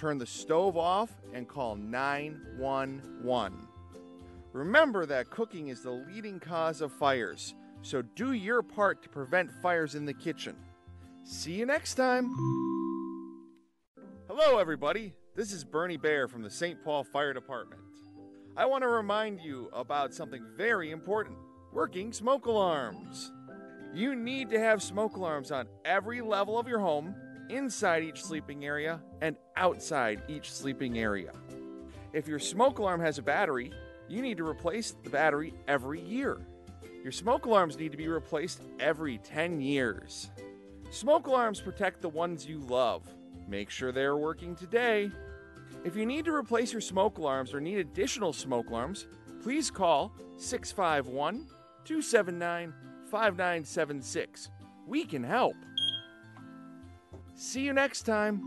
turn the stove off and call 911. Remember that cooking is the leading cause of fires, so do your part to prevent fires in the kitchen. See you next time. Hello, everybody. This is Bernie Bear from the St. Paul Fire Department. I want to remind you about something very important: working smoke alarms. You need to have smoke alarms on every level of your home, inside each sleeping area, and outside each sleeping area. If your smoke alarm has a battery, you need to replace the battery every year. Your smoke alarms need to be replaced every 10 years. Smoke alarms protect the ones you love. Make sure they're working today. If you need to replace your smoke alarms or need additional smoke alarms, please call 651-279-5976. We can help. See you next time.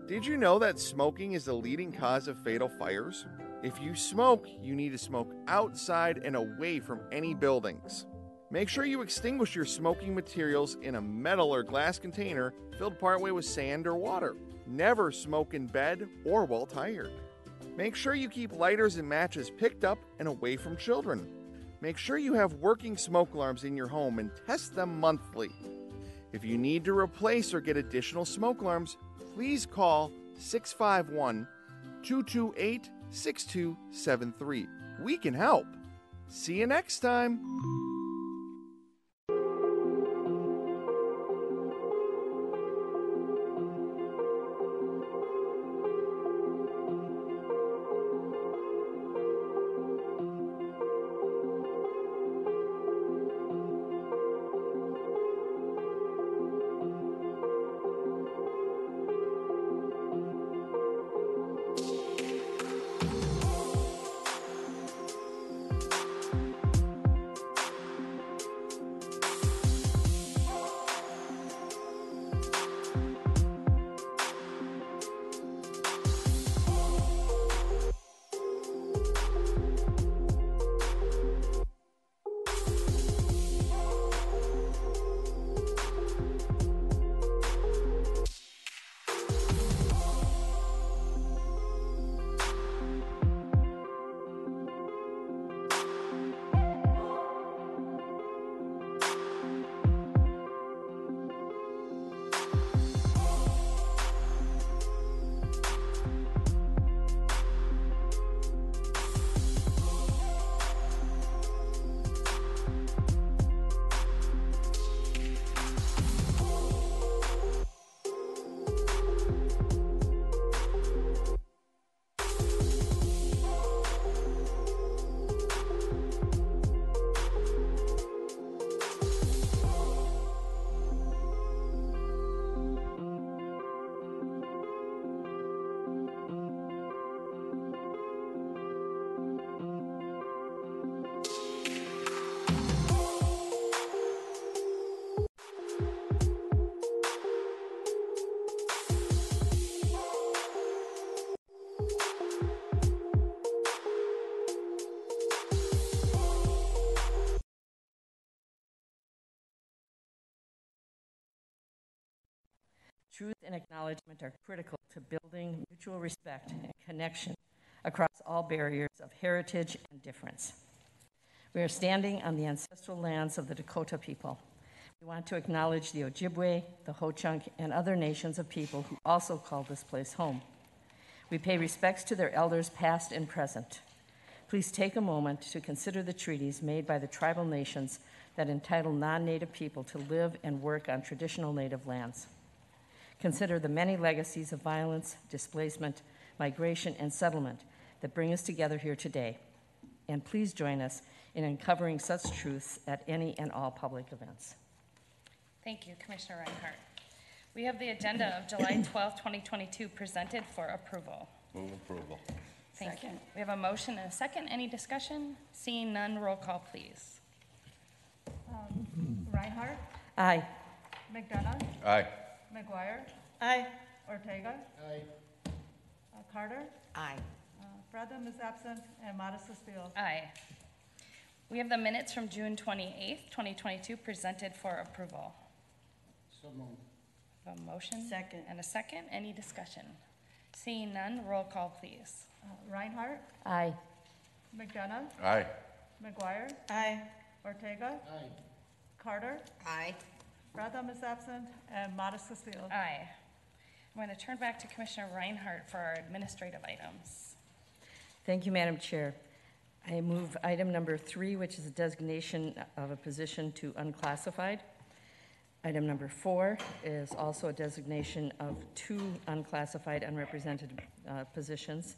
Did you know that smoking is the leading cause of fatal fires? If you smoke, you need to smoke outside and away from any buildings. Make sure you extinguish your smoking materials in a metal or glass container filled partway with sand or water. Never smoke in bed or while tired. Make sure you keep lighters and matches picked up and away from children. Make sure you have working smoke alarms in your home and test them monthly. If you need to replace or get additional smoke alarms, please call 651-228-6273. We can help. See you next time. Truth and acknowledgement are critical to building mutual respect and connection across all barriers of heritage and difference. We are standing on the ancestral lands of the Dakota people. We want to acknowledge the Ojibwe, the Ho-Chunk, and other nations of people who also call this place home. We pay respects to their elders past and present. Please take a moment to consider the treaties made by the tribal nations that entitle non-Native people to live and work on traditional Native lands. Consider the many legacies of violence, displacement, migration, and settlement that bring us together here today. And please join us in uncovering such truths at any and all public events. Thank you, Commissioner Reinhardt. We have the agenda of July 12, 2022 presented for approval. Move approval. Thank you. We have a motion and a second. Any discussion? Seeing none, roll call, please. Reinhardt, Aye. McDonough, Aye. McGuire, Aye. Ortega, Aye. Carter, Aye. Bradham is absent, and Modis Steele. Aye. We have the minutes from June 28th, 2022 presented for approval. So moved. A motion? Second. And a second. Any discussion? Seeing none, roll call, please. Reinhardt, Aye. McDonough, Aye. McGuire, Aye. Ortega. Carter, Aye. Brother is absent, and Modest Castile. Aye. I'm going to turn back to Commissioner Reinhardt for our administrative items. Thank you, Madam Chair. I move item number 3, which is a designation of a position to unclassified. Item number 4 is also a designation of 2 unclassified, unrepresented positions.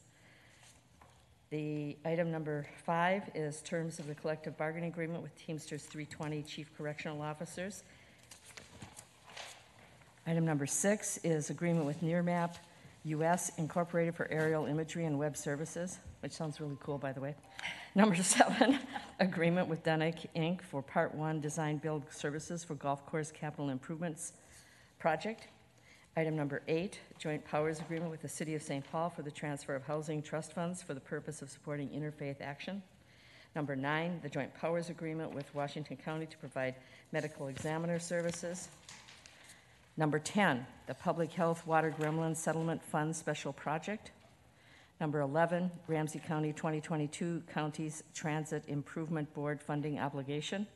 The item number 5 is terms of the collective bargaining agreement with Teamsters 320 Chief Correctional Officers. Item number 6 is agreement with Nearmap US Incorporated for aerial imagery and web services, which sounds really cool, by the way. Number 7, agreement with Dunick Inc. for Part 1 design build services for golf course capital improvements project. Item number 8, joint powers agreement with the City of St. Paul for the transfer of housing trust funds for the purpose of supporting interfaith action. Number 9, the joint powers agreement with Washington County to provide medical examiner services. Number 10, the Public Health Water Gremlin Settlement Fund Special Project. Number 11, Ramsey County 2022 Counties Transit Improvement Board Funding Obligation.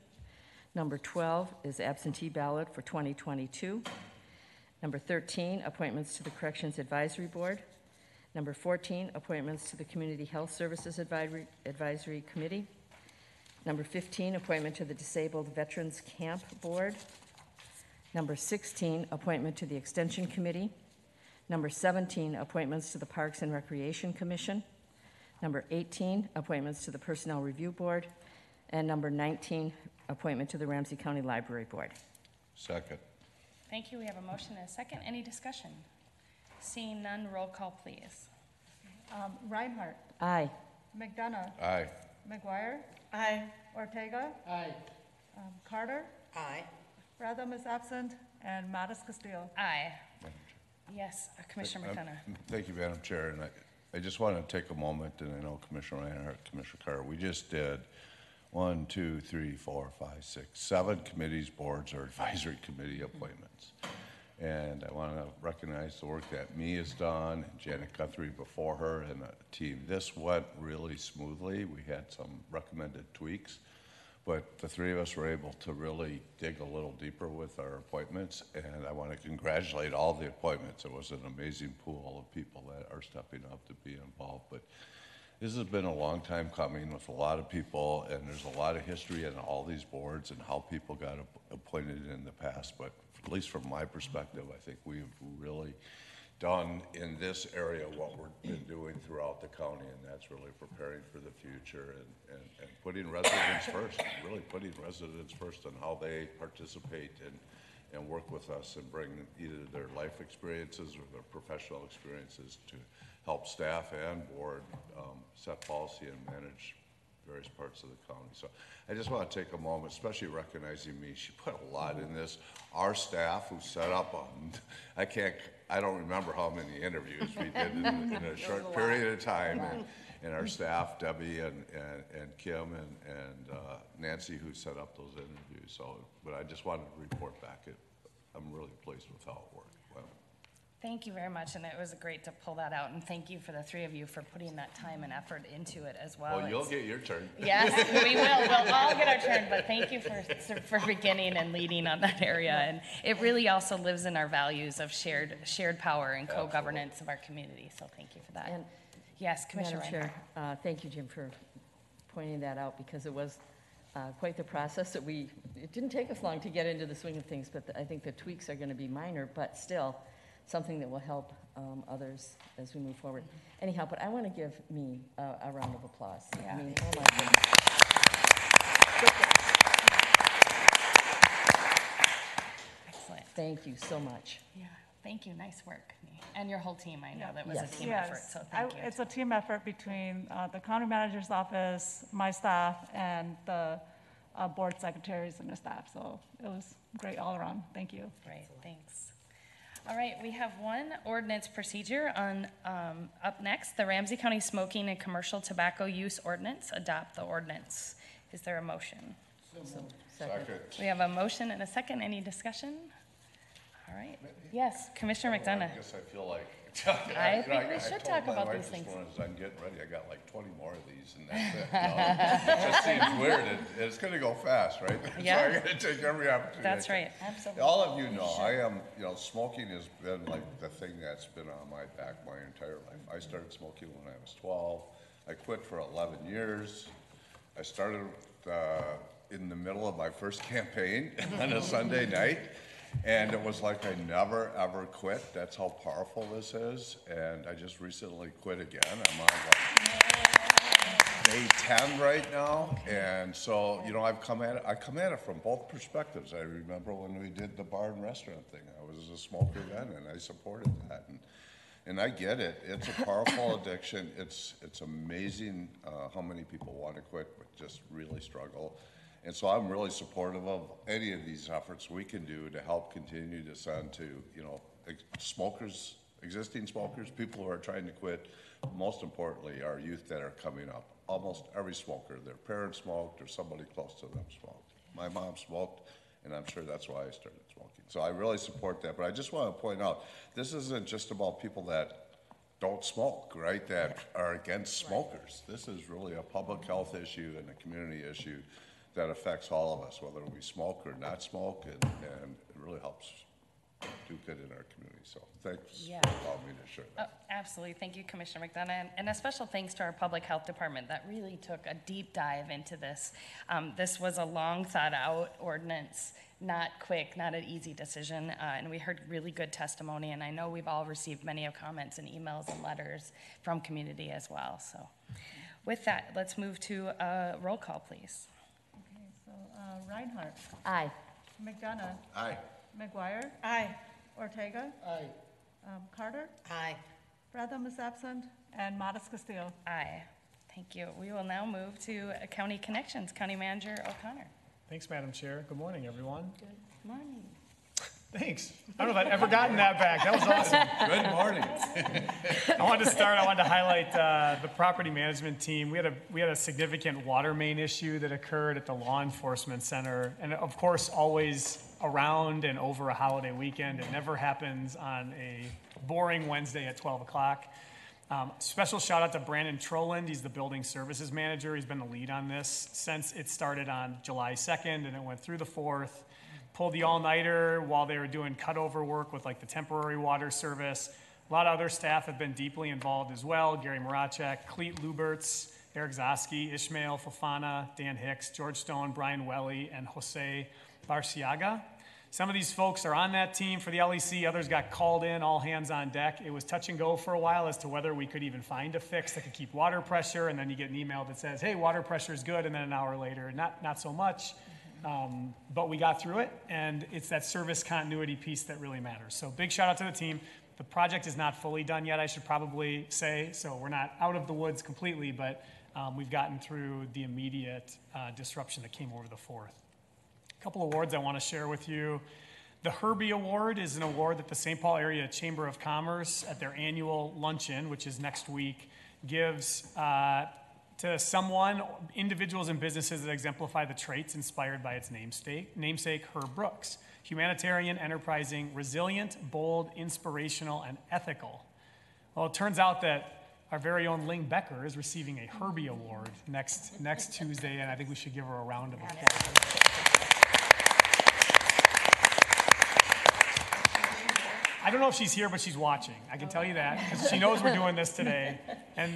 Number 12 is absentee ballot for 2022. Number 13, appointments to the Corrections Advisory Board. Number 14, appointments to the Community Health Services Advisory Committee. Number 15, appointment to the Disabled Veterans Camp Board. Number 16, appointment to the Extension Committee. Number 17, appointments to the Parks and Recreation Commission. Number 18, appointments to the Personnel Review Board. And number 19, appointment to the Ramsey County Library Board. Second. Thank you. We have a motion and a second. Any discussion? Seeing none, roll call, please. Reinhardt, Aye. McDonough, Aye. McGuire, Aye. Ortega. Carter, Aye. Brother is absent, and Modest Castile. Aye. Yes, Commissioner McDonough. Thank you, Madam Chair. And I just want to take a moment, and I know Commissioner Reinhardt, Commissioner Carter, we just did 1, 2, 3, 4, 5, 6, 7 committees, boards, or advisory committee appointments. And I want to recognize the work that Mee has done, and Janet Guthrie before her, and the team. This went really smoothly. We had some recommended tweaks, but the 3 of us were able to really dig a little deeper with our appointments, and I want to congratulate all the appointments. It was an amazing pool of people that are stepping up to be involved. But this has been a long time coming with a lot of people, and there's a lot of history in all these boards and how people got appointed in the past. But at least from my perspective, I think we've really done in this area what we've been doing throughout the county, and that's really preparing for the future and putting residents first, really putting residents first on how they participate and work with us and bring either their life experiences or their professional experiences to help staff and board set policy and manage various parts of the county. So I just want to take a moment, especially recognizing Mee. She put a lot in this. Our staff who set up I don't remember how many interviews we did in a short period of time. And our staff, Debbie and Kim and Nancy, who set up those interviews. So, but I just wanted to report back. I'm really pleased with how it worked. Well, Thank you very much, and it was great to pull that out, and thank you for the 3 of you for putting that time and effort into it as well. well, you'll get your turn. Yes, we will. We'll all get our turn, but thank you for beginning and leading on that area. And it really also lives in our values of shared power and co-governance of our community, so thank you for that. And Yes, Commissioner Madam Reinhardt. Chair, thank you, Jim, for pointing that out, because it was quite the process that it didn't take us long to get into the swing of things, but I think the tweaks are going to be minor, but still something that will help others as we move forward. Anyhow, but I want to give Mee a round of applause. Yeah. I mean, oh my goodness. Excellent. Thank you so much. Yeah, thank you. Nice work. And your whole team, I know that was Yes. a team effort, so thank you. It's a team effort between the county manager's office, my staff, and the board secretaries and the staff. So it was great all around. Thank you. Great, thanks. All right, we have one ordinance procedure on, up next, the Ramsey County Smoking and Commercial Tobacco Use Ordinance. Adopt the ordinance. Is there a motion? Second. We have a motion and a second. Any discussion? All right. Yes, Commissioner I McDonough. guess I feel like. I think we should talk about these things. As I'm getting ready, I got like 20 more of these, and that's it. It just seems weird. It's going to go fast, right? Yeah. So I'm going to take every opportunity. That's right. Absolutely. All of you know, I am, smoking has been like the thing that's been on my back my entire life. I started smoking when I was 12. I quit for 11 years. I started in the middle of my first campaign on a Sunday night. And it was like I never, ever quit. That's how powerful this is. And I just recently quit again. I'm on day 10 right now. And so, I come at it from both perspectives. I remember when we did the bar and restaurant thing. I was a smoker then, and I supported that. And I get it. It's a powerful addiction. It's amazing how many people want to quit but just really struggle. And so I'm really supportive of any of these efforts we can do to help continue to send to, smokers, existing smokers, people who are trying to quit. Most importantly, our youth that are coming up. Almost every smoker, their parents smoked or somebody close to them smoked. My mom smoked, and I'm sure that's why I started smoking. So I really support that. But I just want to point out, this isn't just about people that don't smoke, right, that are against smokers. This is really a public health issue and a community issue that affects all of us, whether we smoke or not smoke, and it really helps do good in our community. So thanks for allowing me to share that. Oh, absolutely. Thank you, Commissioner McDonough. And a special thanks to our Public Health Department that really took a deep dive into this. This was a long thought out ordinance, not quick, not an easy decision. And we heard really good testimony. And I know we've all received many of comments and emails and letters from community as well. So with that, let's move to a roll call, please. Reinhardt. Aye. McDonough. Aye. McGuire. Aye. Ortega. Aye. Carter. Aye. Bradham is absent. And Modis Castillo. Aye. Thank you. We will now move to County Connections. County Manager O'Connor. Thanks, Madam Chair. Good morning, everyone. Good morning. Thanks. I don't know if I'd ever gotten that back. That was awesome. Good morning. I wanted to highlight the property management team. We had a significant water main issue that occurred at the law enforcement center. And of course, always around and over a holiday weekend. It never happens on a boring Wednesday at 12 o'clock. Special shout out to Brandon Troland. He's the building services manager. He's been the lead on this since it started on July 2nd and it went through the 4th. Pulled the all-nighter while they were doing cutover work with like the temporary water service. A lot of other staff have been deeply involved as well. Gary Moracek, Cleet Luberts, Eric Zoski, Ishmael Fofana, Dan Hicks, George Stone, Brian Welly, and Jose Barciaga. Some of these folks are on that team for the LEC. Others got called in, all hands on deck. It was touch and go for a while as to whether we could even find a fix that could keep water pressure. And then you get an email that says, hey, water pressure is good. And then an hour later, not so much. But we got through it, and it's that service continuity piece that really matters. So big shout out to the team. The project is not fully done yet, I should probably say, so we're not out of the woods completely, but we've gotten through the immediate disruption that came over the 4th. A couple awards I want to share with you. The Herbie Award is an award that the St. Paul Area Chamber of Commerce at their annual luncheon, which is next week, gives to someone, individuals and businesses that exemplify the traits inspired by its namesake, Herb Brooks. Humanitarian, enterprising, resilient, bold, inspirational, and ethical. Well, it turns out that our very own Ling Becker is receiving a Herbie Award next Tuesday, and I think we should give her a round of applause. I don't know if she's here, but she's watching. I can tell you that, because she knows we're doing this today. And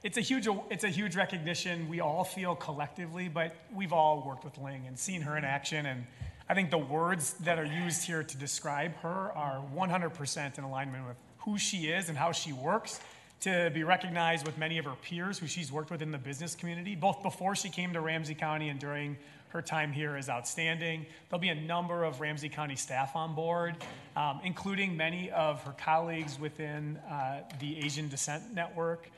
it's a huge recognition we all feel collectively, but we've all worked with Ling and seen her in action, and I think the words that are used here to describe her are 100% in alignment with who she is and how she works, to be recognized with many of her peers who she's worked with in the business community, both before she came to Ramsey County and during her time here, is outstanding. There'll be a number of Ramsey County staff on board, including many of her colleagues within the Asian Descent Network,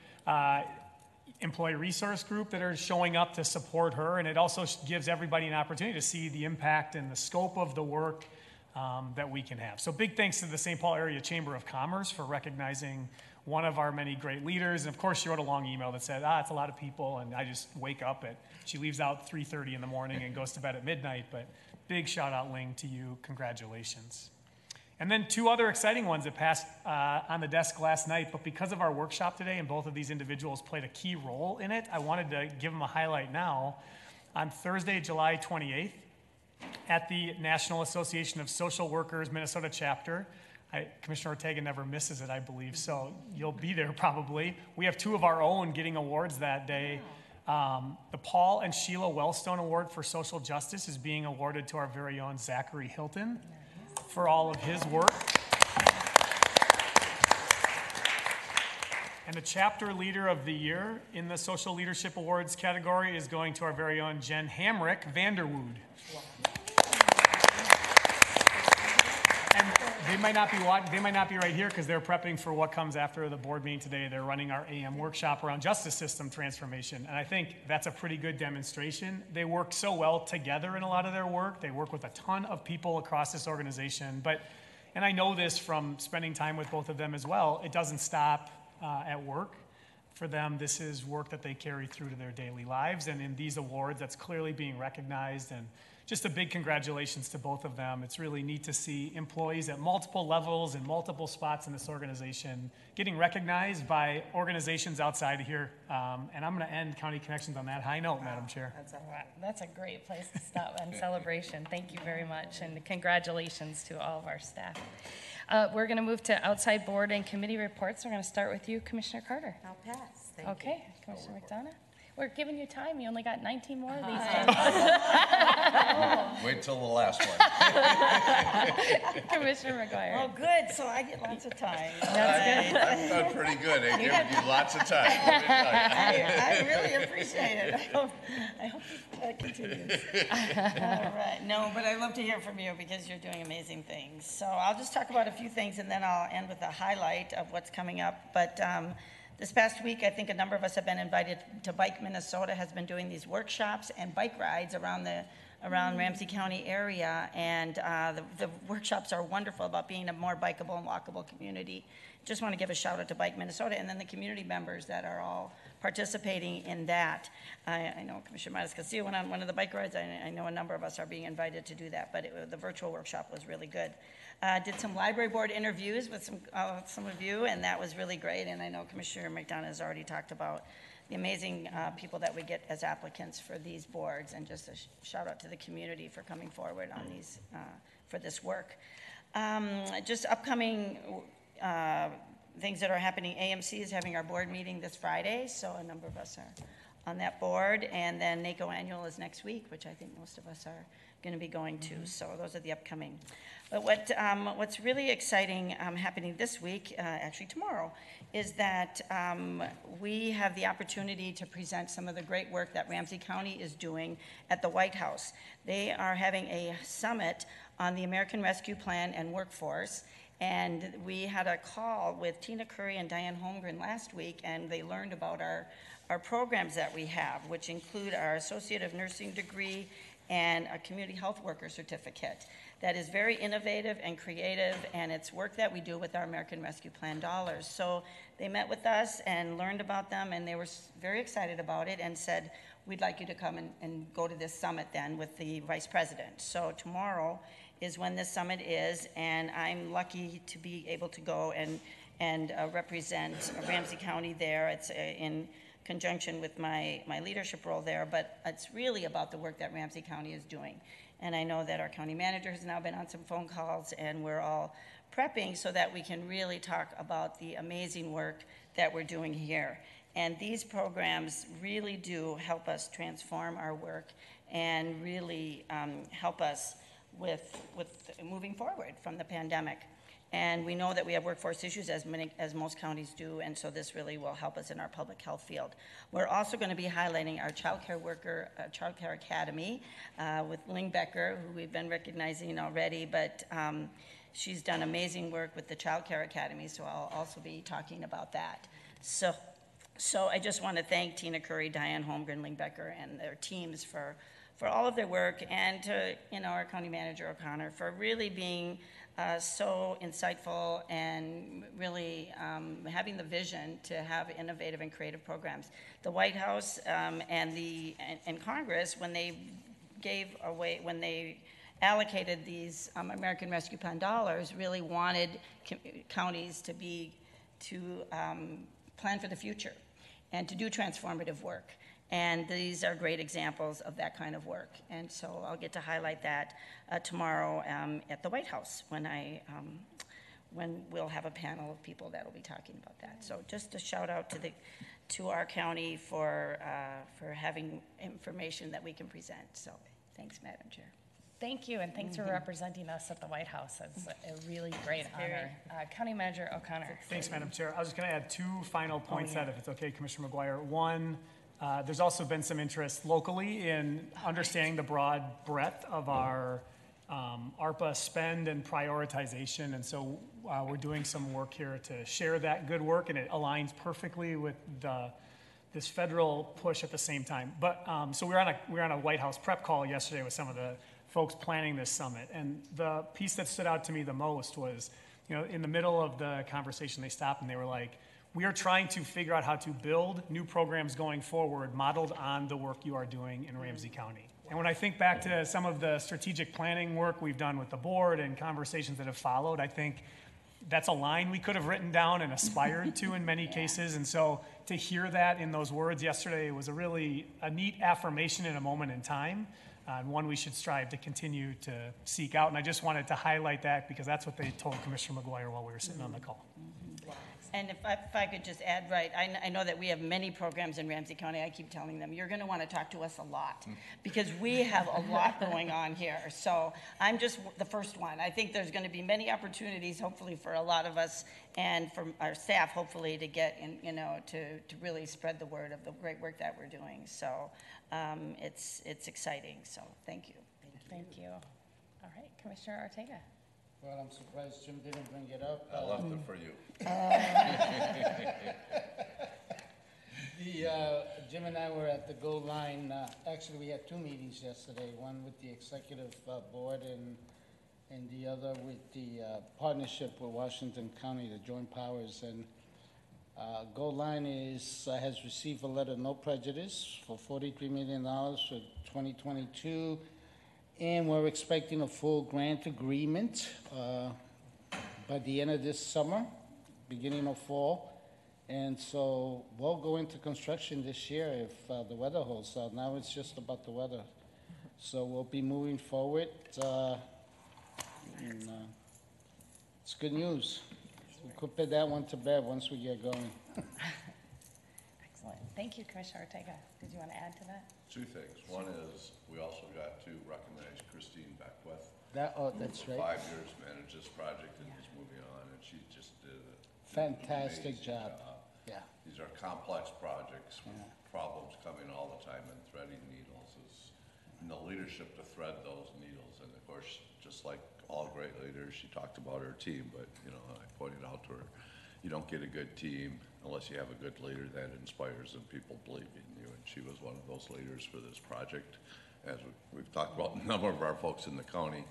employee resource group that are showing up to support her, and it also gives everybody an opportunity to see the impact and the scope of the work that we can have. So big thanks to the St. Paul Area Chamber of Commerce for recognizing one of our many great leaders. And of course, she wrote a long email that said, it's a lot of people, and I just wake up she leaves out 3:30 in the morning and goes to bed at midnight, but big shout out, Ling, to you. Congratulations. And then two other exciting ones that passed on the desk last night, but because of our workshop today and both of these individuals played a key role in it, I wanted to give them a highlight now. On Thursday, July 28th, at the National Association of Social Workers Minnesota chapter, Commissioner Ortega never misses it, I believe, so you'll be there probably. We have two of our own getting awards that day. The Paul and Sheila Wellstone Award for Social Justice is being awarded to our very own Zachary Hilton for all of his work. And the Chapter Leader of the Year in the Social Leadership Awards category is going to our very own Jen Hamrick Vanderwood. And they might not be right here because they're prepping for what comes after the board meeting today. They're running our AM workshop around justice system transformation. And I think that's a pretty good demonstration. They work so well together in a lot of their work. They work with a ton of people across this organization. And I know this from spending time with both of them as well, it doesn't stop at work. For them, this is work that they carry through to their daily lives. And in these awards, that's clearly being recognized. And just a big congratulations to both of them. It's really neat to see employees at multiple levels and multiple spots in this organization getting recognized by organizations outside of here. And I'm going to end County Connections on that high note, Madam Chair. That's a great place to stop and celebration. Thank you very much, and congratulations to all of our staff. We're going to move to outside board and committee reports. We're going to start with you, Commissioner Carter. I'll pass. Thank you. Okay, Commissioner McDonough. We're giving you time. You only got 19 more of these. Wait till the last one. Commissioner McGuire. Oh, good. So I get lots of time. That's good. I've done pretty good at giving you lots of time. I really appreciate it. I hope it continues. All right. No, but I love to hear from you because you're doing amazing things. So I'll just talk about a few things and then I'll end with a highlight of what's coming up. But this past week, I think a number of us have been invited to Bike Minnesota, has been doing these workshops and bike rides around Ramsey County area, and the workshops are wonderful about being a more bikeable and walkable community. Just want to give a shout out to Bike Minnesota and then the community members that are all participating in that. I know Commissioner Matas-Castillo went on one of the bike rides. I know a number of us are being invited to do that, but the virtual workshop was really good. Did some library board interviews with some of you, and that was really great. And I know Commissioner McDonough has already talked about the amazing people that we get as applicants for these boards, and just a shout out to the community for coming forward on these for this work. Just upcoming things that are happening. AMC is having our board meeting this Friday, so a number of us are on that board, and then NACO annual is next week, which I think most of us are going to be going to. So those are the upcoming. But what's really exciting happening this week, actually tomorrow, is that we have the opportunity to present some of the great work that Ramsey County is doing at the White House. They are having a summit on the American Rescue Plan and workforce. And we had a call with Tina Curry and Diane Holmgren last week, and they learned about our programs that we have, which include our Associate of Nursing degree and a Community Health Worker certificate. That is very innovative and creative, and it's work that we do with our American Rescue Plan dollars. So they met with us and learned about them, and they were very excited about it and said, we'd like you to come and go to this summit then with the Vice President. So tomorrow is when this summit is, and I'm lucky to be able to go and represent Ramsey County there. It's in conjunction with my leadership role there, but it's really about the work that Ramsey County is doing. And I know that our county manager has now been on some phone calls, and we're all prepping so that we can really talk about the amazing work that we're doing here. And these programs really do help us transform our work and really help us with moving forward from the pandemic. And we know that we have workforce issues, as most counties do, and so this really will help us in our public health field. We're also going to be highlighting our Child Care Academy with Ling Becker, who we've been recognizing already, but she's done amazing work with the Child Care Academy, so I'll also be talking about that. So I just want to thank Tina Curry, Diane Holmgren, Ling Becker, and their teams for all of their work, and to our county manager O'Connor for really being so insightful and really having the vision to have innovative and creative programs. The White House and Congress, when they allocated these American Rescue Plan dollars really wanted counties to plan for the future and to do transformative work. And these are great examples of that kind of work. And so I'll get to highlight that tomorrow at the White House when we'll have a panel of people that will be talking about that. So just a shout out to our county for having information that we can present. So thanks, Madam Chair. Thank you, and thanks for representing us at the White House. It's a really great honor. County Manager O'Connor. Thanks, Madam Chair. I was just going to add two final points that, if it's okay, Commissioner McGuire. One, there's also been some interest locally in understanding the broad breadth of our ARPA spend and prioritization, and so we're doing some work here to share that good work, and it aligns perfectly with this federal push at the same time. But so we were on a White House prep call yesterday with some of the folks planning this summit, and the piece that stood out to me the most was, in the middle of the conversation, they stopped and they were like, "We are trying to figure out how to build new programs going forward, modeled on the work you are doing in Ramsey County." And when I think back to some of the strategic planning work we've done with the board and conversations that have followed, I think that's a line we could have written down and aspired to in many cases. And so to hear that in those words yesterday was a neat affirmation in a moment in time, and one we should strive to continue to seek out. And I just wanted to highlight that because that's what they told Commissioner McGuire while we were sitting on the call. And if I could just add, right, I know that we have many programs in Ramsey County. I keep telling them, you're going to want to talk to us a lot because we have a lot going on here. So I'm just the first one. I think there's going to be many opportunities, hopefully, for a lot of us and from our staff, hopefully, to get in, to really spread the word of the great work that we're doing. So it's exciting. So thank you. Thank you. All right, Commissioner Ortega. Well, I'm surprised Jim didn't bring it up. I left it for you. Jim and I were at the Gold Line. Actually, we had two meetings yesterday, one with the executive board and the other with the partnership with Washington County, the Joint Powers. And Gold Line has received a letter of no prejudice for $43 million for 2022. And we're expecting a full grant agreement by the end of this summer, beginning of fall. And so we'll go into construction this year if the weather holds out. Now it's just about the weather. So we'll be moving forward. And it's good news. We could put that one to bed once we get going. Excellent. Thank you, Commissioner Ortega. Did you want to add to that? Two things. One is we also got to recognize Christine Beckwith. That's For right. 5 years managed this project and is moving on, and she just did a Fantastic amazing job. Yeah. These are complex projects with problems coming all the time, and threading needles and the leadership to thread those needles. And of course, just like all great leaders, she talked about her team, but I pointed out to her, you don't get a good team unless you have a good leader that inspires and people believe in you. And she was one of those leaders for this project, as we've talked about a number of our folks in the county.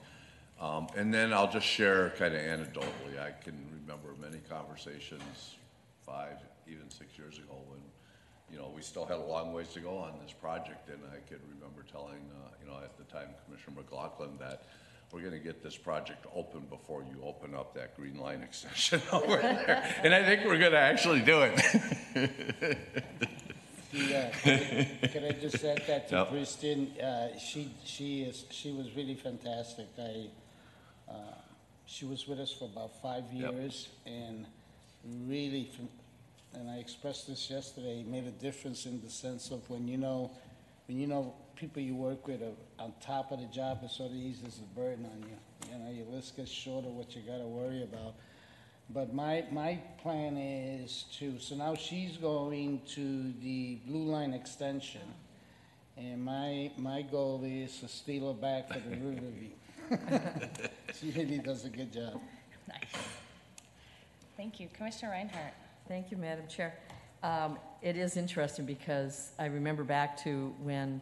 And then I'll just share kind of anecdotally. I can remember many conversations 5, even 6 years ago when, we still had a long ways to go on this project. And I can remember telling, at the time, Commissioner McLaughlin that we're going to get this project open before you open up that green line extension over there. And I think we're going to actually do it. Could I just add that to Kristen? She was really fantastic. She was with us for about 5 years, and really, and I expressed this yesterday, made a difference in the sense of when you know people you work with are on top of the job, it sort of eases the burden on you. Your list gets shorter, what you got to worry about. But my plan is so now she's going to the Blue Line extension, and my goal is to steal her back for the Riverview. She really does a good job. Nice. Thank you. Commissioner Reinhardt. Thank you, Madam Chair. It is interesting because I remember back to when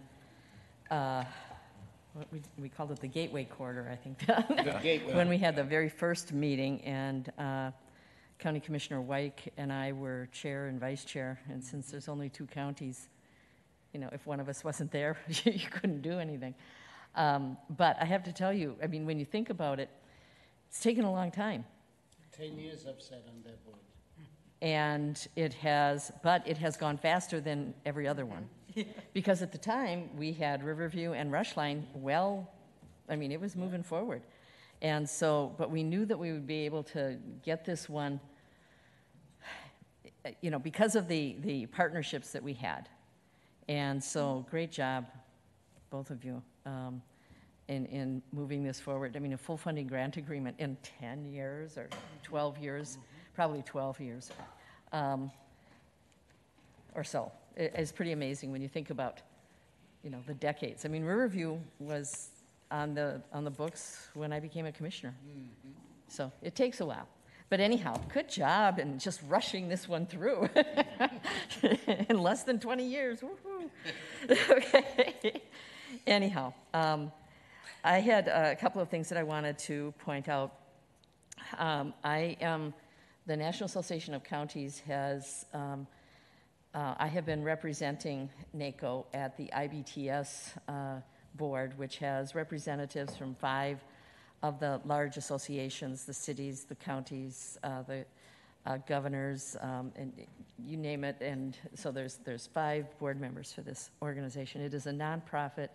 we called it the Gateway Corridor, I think. The Gateway. When we had the very first meeting, and County Commissioner Wyke and I were chair and vice chair, and since there's only 2 counties, if one of us wasn't there, you couldn't do anything. But I have to tell you, I mean, when you think about it, it's taken a long time. 10 years I've sat on that board. And it has gone faster than every other one. Because at the time, we had Riverview and Rushline, I mean, it was moving forward. And so, but we knew that we would be able to get this one, you know, because of the partnerships that we had. And so, great job, both of you, in moving this forward. I mean, a full funding grant agreement in 10 years or 12 years, probably 12 years or so. It's pretty amazing when you think about, you know, the decades. I mean, Riverview was on the books when I became a commissioner. So it takes a while. But anyhow, good job in just rushing this one through in less than 20 years. Woohoo! Okay. Anyhow, I had a couple of things that I wanted to point out. The National Association of Counties has, I have been representing NACO at the IBTS board, which has representatives from 5 of the large associations, the cities, the counties, the governors, and you name it. And so there's 5 board members for this organization. It is a nonprofit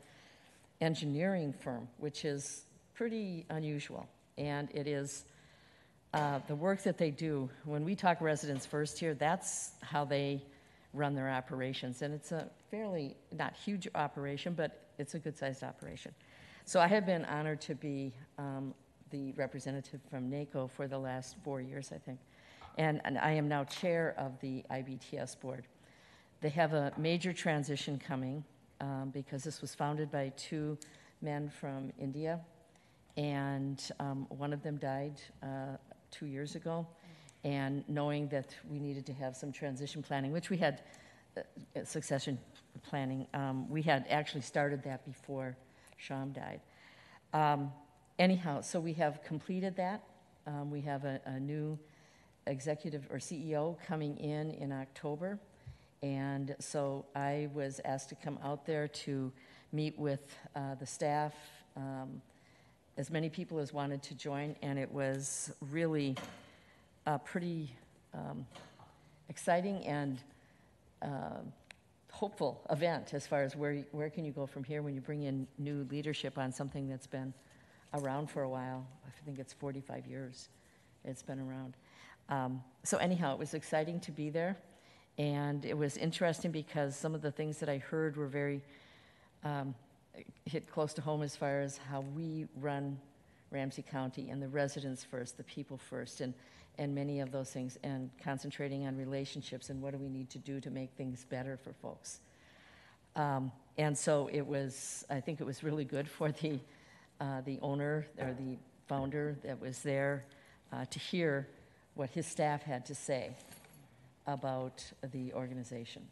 engineering firm, which is pretty unusual. And it is the work that they do. When we talk residents first here, that's how they run their operations. And it's a fairly, not huge operation, but it's a good-sized operation. So I have been honored to be the representative from NACO for the last 4 years, I think. And I am now chair of the IBTS board. They have a major transition coming because this was founded by 2 men from India, and one of them died 2 years ago. And knowing that we needed to have some transition planning, which we had succession planning, we had actually started that before Sham died. Anyhow, so we have completed that. We have a new executive or CEO coming in October. And so I was asked to come out there to meet with the staff, as many people as wanted to join, and it was really a pretty exciting and hopeful event as far as where can you go from here when you bring in new leadership on something that's been around for a while. I think it's 45 years it's been around. So anyhow, it was exciting to be there, and it was interesting because some of the things that I heard were very hit close to home as far as how we run Ramsey County, and the residents first, the people first, and many of those things, and concentrating on relationships and what do we need to do to make things better for folks. And so I think it was really good for the owner or the founder that was there to hear what his staff had to say about the organization.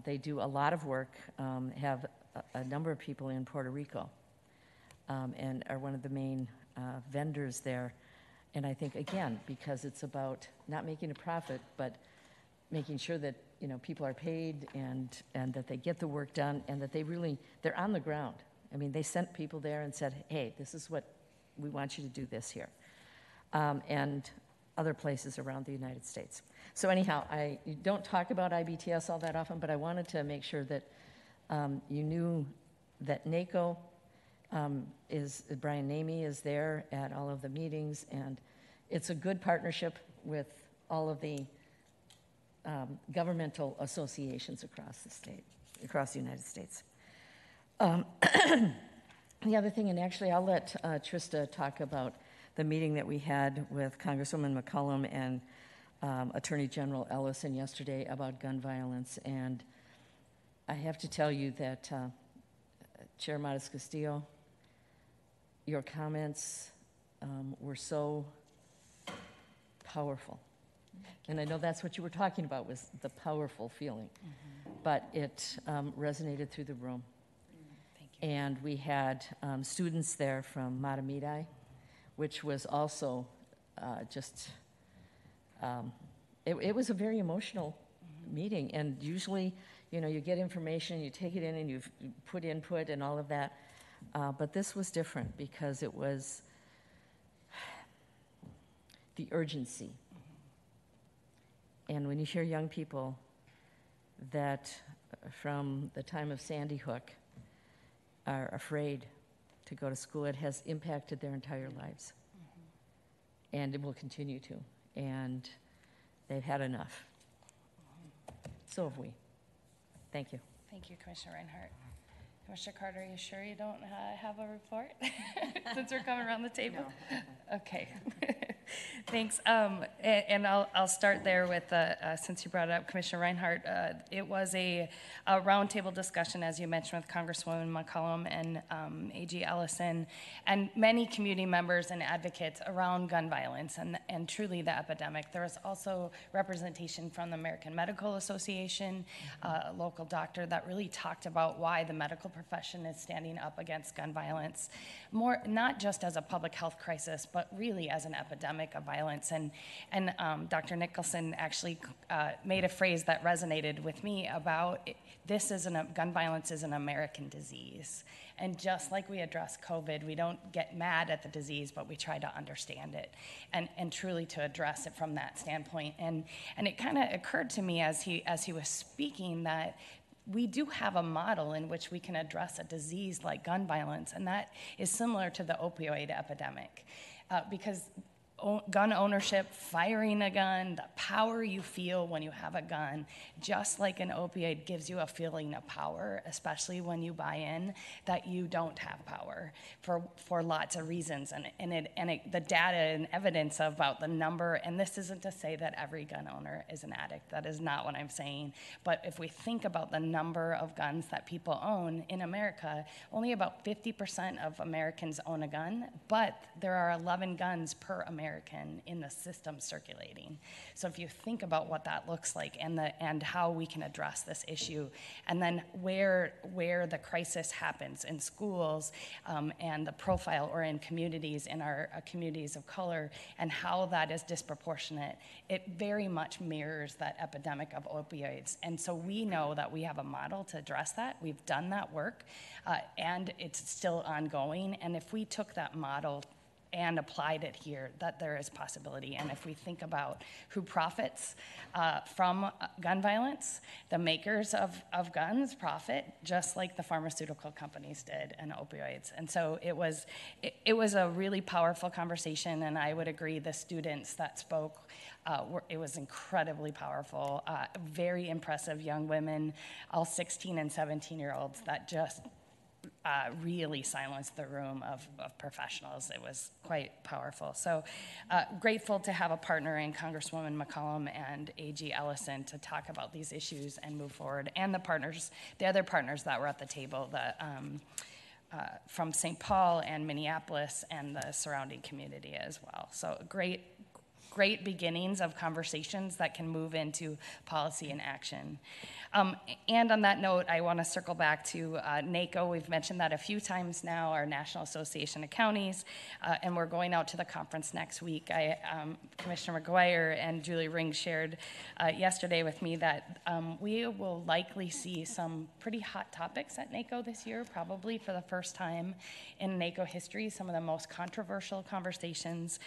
They do a lot of work, have a number of people in Puerto Rico, and are one of the main vendors there. And I think, again, because it's about not making a profit, but making sure that, you know, people are paid and that they get the work done, and that they're on the ground. I mean, they sent people there and said, hey, this is what we want you to do this here. And other places around the United States. So anyhow, I don't talk about IBTS all that often, but I wanted to make sure that you knew that NACO Brian Namey is there at all of the meetings, and it's a good partnership with all of the governmental associations across the United States. The other thing, and actually I'll let Trista talk about the meeting that we had with Congresswoman McCollum and Attorney General Ellison yesterday about gun violence. And I have to tell you that Chair Matas Castillo, your comments were so powerful. And I know that's what you were talking about, was the powerful feeling. But it resonated through the room. Thank you. And we had students there from Matamidi, which was also it was a very emotional meeting. And usually, you know, you get information, you take it in, and you put input and all of that. But this was different because it was the urgency. And when you hear young people that from the time of Sandy Hook are afraid to go to school, it has impacted their entire lives. And it will continue to. And they've had enough. So have we. Thank you. Thank you, Commissioner Reinhardt. Commissioner Carter, are you sure you don't have a report since we're coming around the table? No. Okay. Thanks. And I'll start there with, since you brought it up, Commissioner Reinhardt, it was a roundtable discussion, as you mentioned, with Congresswoman McCollum and AG Ellison, and many community members and advocates around gun violence and truly the epidemic. There was also representation from the American Medical Association, a local doctor that really talked about why the medical profession is standing up against gun violence, more not just as a public health crisis, but really as an epidemic of violence. And Dr. Nicholson actually made a phrase that resonated with me about gun violence is an American disease. And just like we address COVID, we don't get mad at the disease, but we try to understand it and truly to address it from that standpoint. And it kind of occurred to me as he was speaking that we do have a model in which we can address a disease like gun violence, and that is similar to the opioid epidemic. Because gun ownership, firing a gun, the power you feel when you have a gun, just like an opioid gives you a feeling of power, especially when you buy in that you don't have power for lots of reasons. And the data and evidence about the number, and this isn't to say that every gun owner is an addict, that is not what I'm saying, but if we think about the number of guns that people own in America, only about 50% of Americans own a gun, but there are 11 guns per American in the system circulating. So if you think about what that looks like and how we can address this issue, and then where the crisis happens in schools and the profile, or in communities, in our communities of color, and how that is disproportionate, it very much mirrors that epidemic of opioids. And so we know that we have a model to address that. We've done that work, and it's still ongoing. And if we took that model and applied it here, that there is possibility. And if we think about who profits from gun violence, the makers of guns profit just like the pharmaceutical companies did, and opioids. And so it was a really powerful conversation, and I would agree the students that spoke, it was incredibly powerful, very impressive young women, all 16 and 17-year-olds that just really silenced the room of professionals. It was quite powerful. So grateful to have a partner in Congresswoman McCollum and AG Ellison to talk about these issues and move forward, and the other partners that were at the table, from St. Paul and Minneapolis and the surrounding community as well. So great beginnings of conversations that can move into policy and action. And on that note, I want to circle back to NACO. We've mentioned that a few times now, our National Association of Counties, and we're going out to the conference next week. Commissioner McGuire and Julie Ring shared yesterday with me that we will likely see some pretty hot topics at NACO this year, probably for the first time in NACO history, some of the most controversial conversations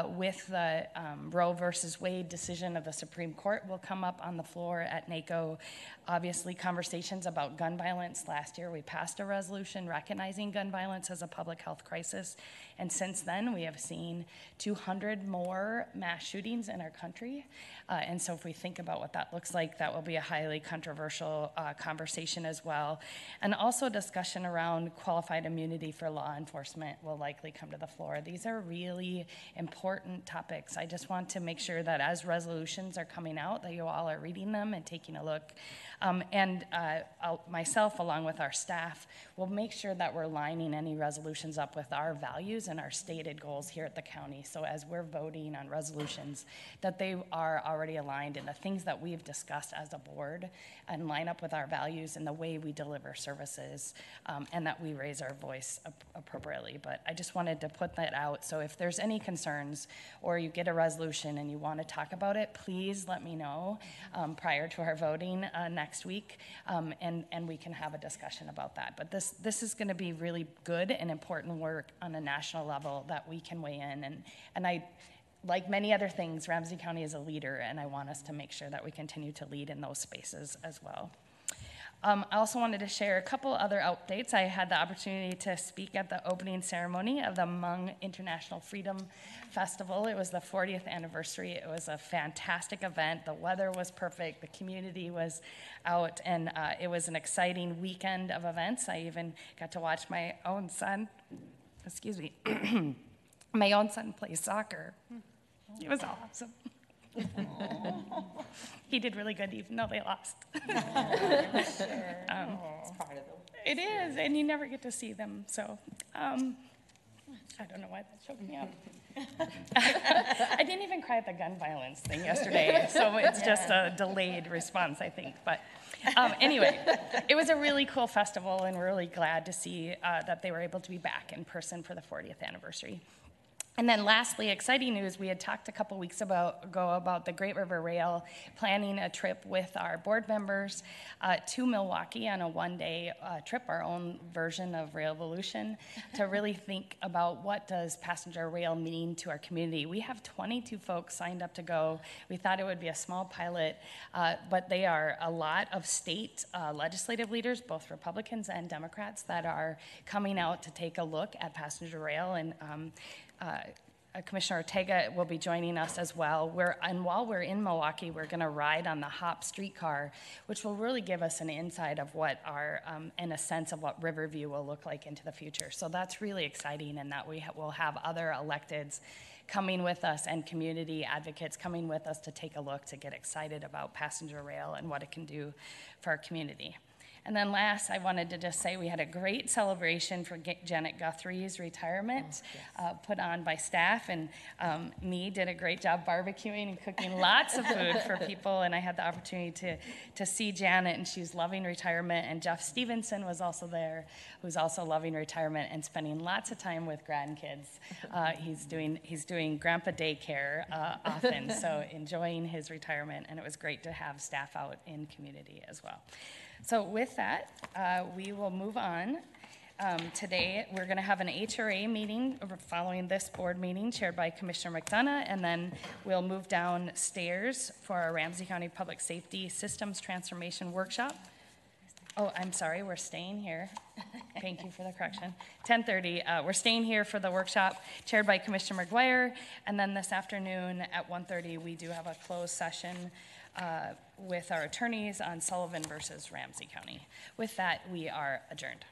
with the Roe versus Wade decision of the Supreme Court will come up on the floor at NACO. Obviously, conversations about gun violence. Last year, we passed a resolution recognizing gun violence as a public health crisis. And since then, we have seen 200 more mass shootings in our country. And so if we think about what that looks like, that will be a highly controversial conversation as well. And also discussion around qualified immunity for law enforcement will likely come to the floor. These are really important topics. I just want to make sure that as resolutions are coming out, that you all are reading them and taking a look. Myself, along with our staff, will make sure that we're lining any resolutions up with our values and our stated goals here at the county. So as we're voting on resolutions, that they are already aligned in the things that we've discussed as a board and line up with our values and the way we deliver services, and that we raise our voice appropriately. But I just wanted to put that out. So if there's any concerns or you get a resolution and you want to talk about it, please let me know prior to our voting next week, and we can have a discussion about that. But this is going to be really good and important work on a national level that we can weigh in. And I, like many other things, Ramsey County is a leader, and I want us to make sure that we continue to lead in those spaces as well. I also wanted to share a couple other updates. I had the opportunity to speak at the opening ceremony of the Hmong International Freedom Festival. It was the 40th anniversary. It was a fantastic event. The weather was perfect. The community was out, and it was an exciting weekend of events. I even got to watch my own son, my own son play soccer. It was awesome. He did really good, even though they lost. It's part of them. It is, and you never get to see them, so I don't know why that choked me up. I didn't even cry at the gun violence thing yesterday, so it's just a delayed response, I think. But anyway, it was a really cool festival, and we're really glad to see that they were able to be back in person for the 40th anniversary. And then lastly, exciting news, we had talked a couple weeks ago about the Great River Rail planning a trip with our board members to Milwaukee on a one-day trip, our own version of Railvolution, to really think about what does passenger rail mean to our community. We have 22 folks signed up to go. We thought it would be a small pilot, but they are a lot of state legislative leaders, both Republicans and Democrats, that are coming out to take a look at passenger rail, and Commissioner Ortega will be joining us as well. And while we're in Milwaukee, we're going to ride on the HOP streetcar, which will really give us an insight of what our, and a sense of what Riverview will look like into the future. So that's really exciting, and that we will have other electeds coming with us and community advocates coming with us to take a look, to get excited about passenger rail and what it can do for our community. And then last, I wanted to just say we had a great celebration for Janet Guthrie's retirement, put on by staff, and me did a great job barbecuing and cooking lots of food for people, and I had the opportunity to see Janet, and she's loving retirement, and Jeff Stevenson was also there, who's also loving retirement and spending lots of time with grandkids. He's doing grandpa daycare often, so enjoying his retirement, and it was great to have staff out in community as well. So with that, we will move on. Today, we're going to have an HRA meeting following this board meeting chaired by Commissioner McDonough, and then we'll move downstairs for our Ramsey County Public Safety Systems Transformation Workshop. Oh, I'm sorry, we're staying here. Thank you for the correction. 10:30, we're staying here for the workshop chaired by Commissioner McGuire, and then this afternoon at 1:30, we do have a closed session with our attorneys on Sullivan versus Ramsey County. With that, we are adjourned.